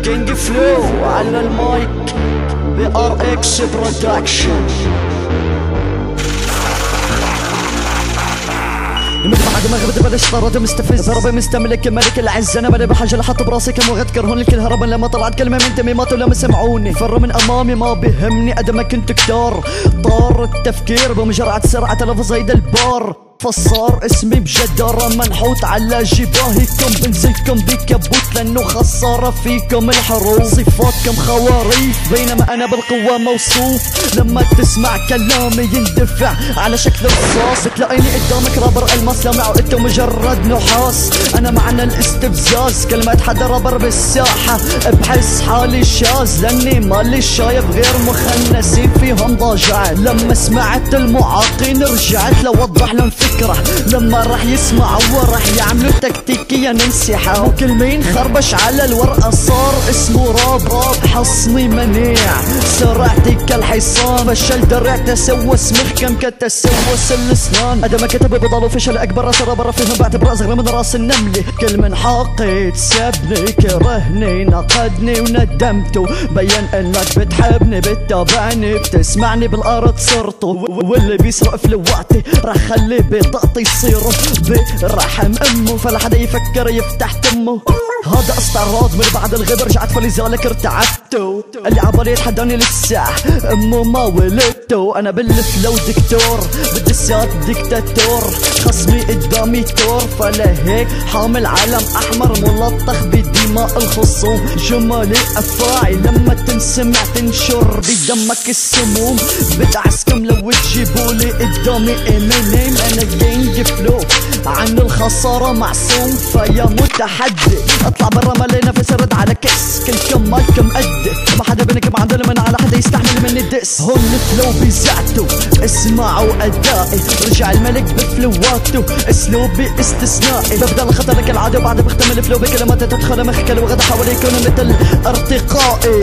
كينج فلو على المايك BRX برودكشن. بعد ما غبت بدا اشطرت مستفز هربي مستملك ملك العز. انا ماني بحاجه لحط براسي كم وغد كرهون الكل هربا لما طلعت كلمه من تميمات ولما سمعوني فروا من امامي ما بيهمني قد ما كنت كتار. طار التفكير بمجرعه سرعه تلفظ هيدا البار. فصار اسمي بجدارة منحوت على جباهكم بنزلكم بكبوت لانه خسارة فيكم الحروف. صفاتكم خواريف بينما انا بالقوة موصوف. لما تسمع كلامي يندفع على شكل رصاص. تلاقيني قدامك رابر الماس لامع وانت مجرد نحاس. انا معنى الاستفزاز كلمة حدا رابر بالساحة بحس حالي شاذ لاني مالي شايف غير مخنسين فيهم ضاجعت. لما سمعت المعاقين رجعت لوضح لهم فكرة لما راح يسمعوا وراح يعملوا تكتيكيا انسحاب. وكل مين خربش على الورقة صار اسمه راب. حصني منيع سرعتي كالحصان فشل درع تسوس محكم كتسوس الاسنان. ادم كتب بضل فشل اكبر راس رابر فيهم بعتبر اصغر من راس النملة. كل من حاقد سبني كرهني نقدني وندمته بين انك بتحبني بتتابعني بتسمعني بالارض صرته. واللي بيسرق فلواتي راح خليه بطاقتي يصيروا برحم امه فلا حدا يفكر يفتح تمه. هذا استعراض من بعد الغيب رجعت فلذلك ارتعبتو. اللي عبالي يتحداني لسه امه ما ولدتو. انا بالفلو دكتور بالدسات ديكتاتور خصمي قدامي تور فلهيك حامل علم احمر ملطخ بدماء الخصوم. جمالي افاعي لما تنسمع تنشر بدمك السموم. بدعسكم لو تجيبولي قدامي امينيم. انا كينج فلو عن الخسارة معصوم فيا متحدي. اطلع برا ما لي نفس رد على كس كلكم مالكم قد ما حدا بينكم عدل من على حدا يستحمل مني الدس. هون الفلو بيزعتو اسمعوا ادائي رجع الملك بفلواته اسلوبي استثنائي. ببدأ خطرك العادي وبعد بختم الفلو بكلمات تدخل مخكل وغدا حاول يكون مثل ارتقائي.